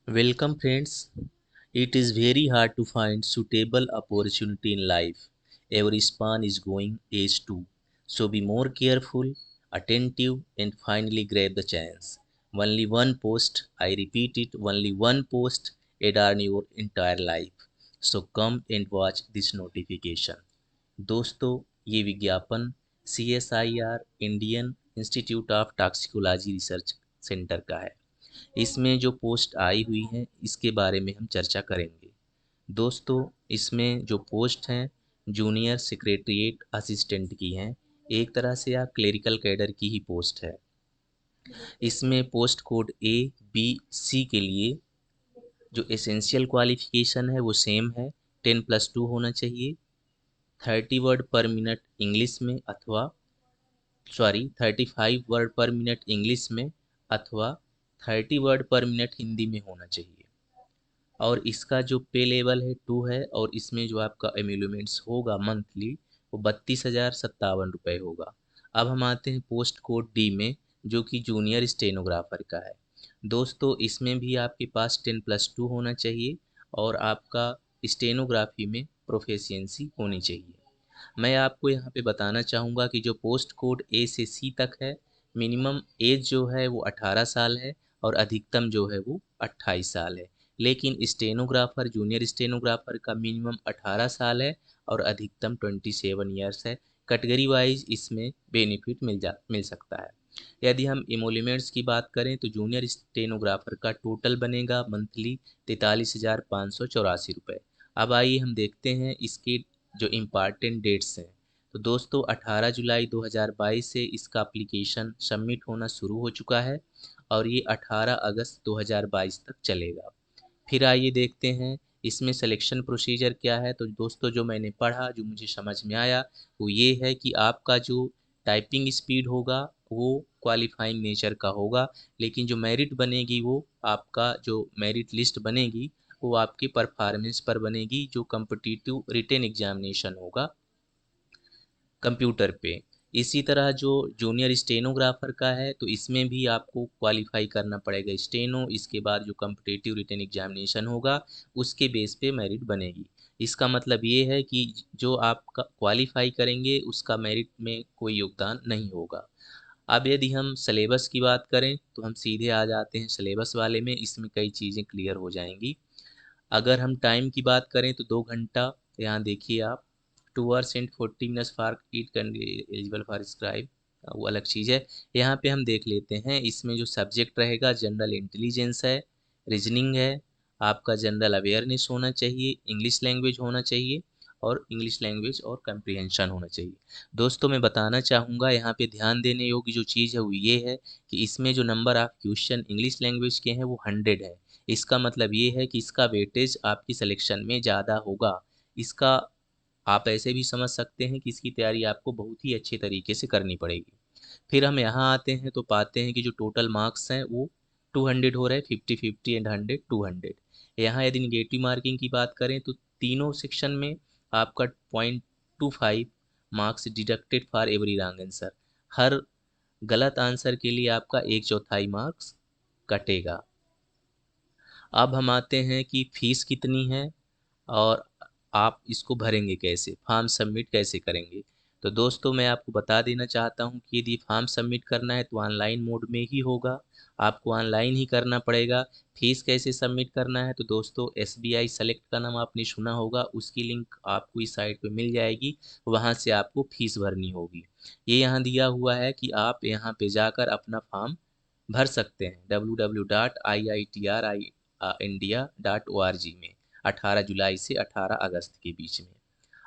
Welcome friends. It is very hard to find suitable opportunity in life. Every span is going age too. So be more careful, attentive and finally grab the chance. Only one post, I repeat it, only one post adorn your entire life. So come and watch this notification. दोस्तों ये विज्ञापन CSIR Indian institute of toxicology research centre का है। इसमें जो post आई हुई हैं इसके बारे में हम चर्चा करेंगे। दोस्तों इसमें जो पोस्ट हैं जूनियर सेक्रेटरीट असिस्टेंट की हैं। एक तरह से या क्लेरिकल कैडर की ही पोस्ट है। इसमें पोस्ट कोड ABC के लिए जो एसेंशियल क्वालिफिकेशन है वो सेम है। 10+2 होना चाहिए। 30 वर्ड पर मिनट इंग्लिश में अथवा 35 वर्ड पर मिनट इंग्लिश में अथवा 30 वर्ड पर मिनट हिंदी में होना चाहिए। और इसका जो पे लेवल है 2 है और इसमें जो आपका एम्यूलमेंट्स होगा मंथली वो 32,057 रुपये होगा। अब हम आते हैं पोस्ट कोड डी में जो कि जूनियर स्टेनोग्राफर का है। दोस्तों इसमें भी आपके पास 10+2 होना चाहिए और आपका स्टेनोग्राफी में प्रोफिशिएंसी होनी चाहिए। मैं आपको यहाँ पे बताना चाहूँगा कि जो पोस्ट कोड ए से सी तक है मिनिमम एज जो है वो 18 साल है और अधिकतम जो है वो 28 साल है। लेकिन स्टेनोग्राफर जूनियर स्टेनोग्राफर का मिनिमम 18 साल है और अधिकतम 27 ईयर्स है। कैटेगरी वाइज इसमें बेनिफिट मिल सकता है। यदि हम इमोलिमेंट्स की बात करें तो जूनियर स्टेनोग्राफर का टोटल बनेगा मंथली 43,584 रुपये। अब आइए हम देखते हैं इसके जो इम्पॉर्टेंट डेट्स हैं। तो दोस्तों 18 जुलाई 2022 से इसका एप्लीकेशन सबमिट होना शुरू हो चुका है और ये 18 अगस्त 2022 तक चलेगा। फिर आइए देखते हैं इसमें सिलेक्शन प्रोसीजर क्या है। तो दोस्तों जो मैंने पढ़ा जो मुझे समझ में आया वो ये है कि आपका जो टाइपिंग स्पीड होगा वो क्वालिफाइंग नेचर का होगा। लेकिन जो मेरिट बनेगी वो आपका जो मेरिट लिस्ट बनेगी वो आपके परफॉर्मेंस पर बनेगी जो कम्पिटिटिव रिटेन एग्जामिनेशन होगा कंप्यूटर पे। इसी तरह जो जूनियर स्टेनोग्राफर का है तो इसमें भी आपको क्वालिफाई करना पड़ेगा स्टेनो। इसके बाद जो कम्पिटिटिव रिटेन एग्जामिनेशन होगा उसके बेस पे मेरिट बनेगी। इसका मतलब ये है कि जो आप क्वालिफाई करेंगे उसका मेरिट में कोई योगदान नहीं होगा। अब यदि हम सिलेबस की बात करें तो हम सीधे आ जाते हैं सिलेबस वाले में। इसमें कई चीज़ें क्लियर हो जाएंगी। अगर हम टाइम की बात करें तो 2 घंटा। यहाँ देखिए आप 2 hours and 40 minutes for eat eligible for scribe वो अलग चीज़ है। यहाँ पे हम देख लेते हैं इसमें जो सब्जेक्ट रहेगा जनरल इंटेलिजेंस है, रीजनिंग है, आपका जनरल अवेयरनेस होना चाहिए, इंग्लिश लैंग्वेज होना चाहिए और इंग्लिश लैंग्वेज और कंप्रीहेंशन होना चाहिए। दोस्तों मैं बताना चाहूँगा यहाँ पे ध्यान देने योग्य जो चीज़ है वो ये है कि इसमें जो number of question English language के हैं वो 100 है। इसका मतलब ये है कि इसका वेटेज आपकी सिलेक्शन में ज़्यादा होगा। इसका आप ऐसे भी समझ सकते हैं कि इसकी तैयारी आपको बहुत ही अच्छे तरीके से करनी पड़ेगी। फिर हम यहाँ आते हैं तो पाते हैं कि जो टोटल मार्क्स हैं वो 200 हो रहे हैं। 50 50 एंड 100 200। यहाँ यदि निगेटिव मार्किंग की बात करें तो तीनों सेक्शन में आपका 0.25 marks deducted for every wrong answer. हर गलत आंसर के लिए आपका 1/4 मार्क्स कटेगा। अब हम आते हैं कि फ़ीस कितनी है और आप इसको भरेंगे कैसे, फॉर्म सबमिट कैसे करेंगे। तो दोस्तों मैं आपको बता देना चाहता हूँ कि यदि फॉर्म सबमिट करना है तो ऑनलाइन मोड में ही होगा। आपको ऑनलाइन ही करना पड़ेगा। फ़ीस कैसे सबमिट करना है तो दोस्तों SBI सेलेक्ट का नाम आपने सुना होगा, उसकी लिंक आपको इस साइट पे मिल जाएगी। वहाँ से आपको फ़ीस भरनी होगी। ये यहाँ दिया हुआ है कि आप यहाँ पे जाकर अपना फॉर्म भर सकते हैं www.iitrindia.org में 18 जुलाई से 18 अगस्त के बीच में।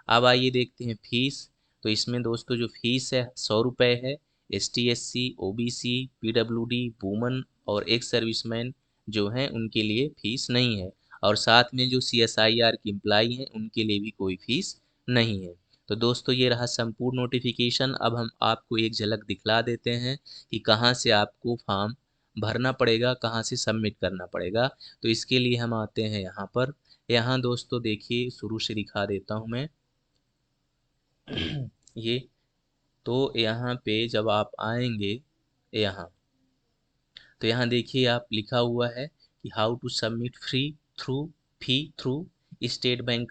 अब आइए देखते हैं फीस। तो इसमें दोस्तों जो फीस है 100 रुपये है। ST SC OBC PWD woman और एक्स सर्विसमैन जो हैं उनके लिए फ़ीस नहीं है। और साथ में जो CSIR की एम्प्लाई हैं उनके लिए भी कोई फ़ीस नहीं है। तो दोस्तों ये रहा संपूर्ण नोटिफिकेशन। अब हम आपको एक झलक दिखला देते हैं कि कहाँ से आपको फॉर्म भरना पड़ेगा, कहाँ से सबमिट करना पड़ेगा। तो इसके लिए हम आते हैं यहाँ पर। यहाँ दोस्तों देखिए शुरू से दिखा देता हूँ मैं ये। तो यहाँ पे जब आप आएंगे यहाँ तो यहाँ देखिए आप लिखा हुआ है कि how to submit fee through state bank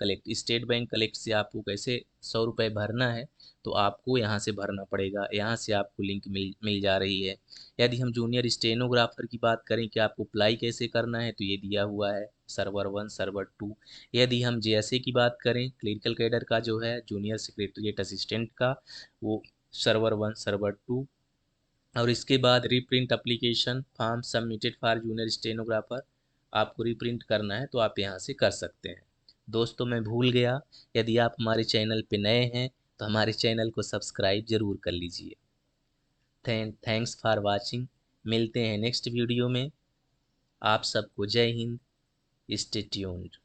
collect से आपको कैसे 100 रुपये भरना है, तो आपको यहाँ से भरना पड़ेगा। यहाँ से आपको लिंक मिल जा रही है। यदि हम जूनियर स्टेनोग्राफर की बात करें कि आपको अप्लाई कैसे करना है, तो ये दिया हुआ है सर्वर 1 सर्वर 2। यदि हम जेएसए की बात करें, क्लरिकल कैडर का जो है जूनियर सेक्रेटरीट असिस्टेंट का, वो सर्वर 1 सर्वर 2। और इसके बाद reprint application form submitted for junior stenographer, आपको रीप्रिंट करना है तो आप यहाँ से कर सकते हैं। दोस्तों मैं भूल गया, यदि आप हमारे चैनल पे नए हैं तो हमारे चैनल को सब्सक्राइब ज़रूर कर लीजिए। Thanks for watching. मिलते हैं नेक्स्ट वीडियो में। आप सबको जय हिंद। Stay tuned.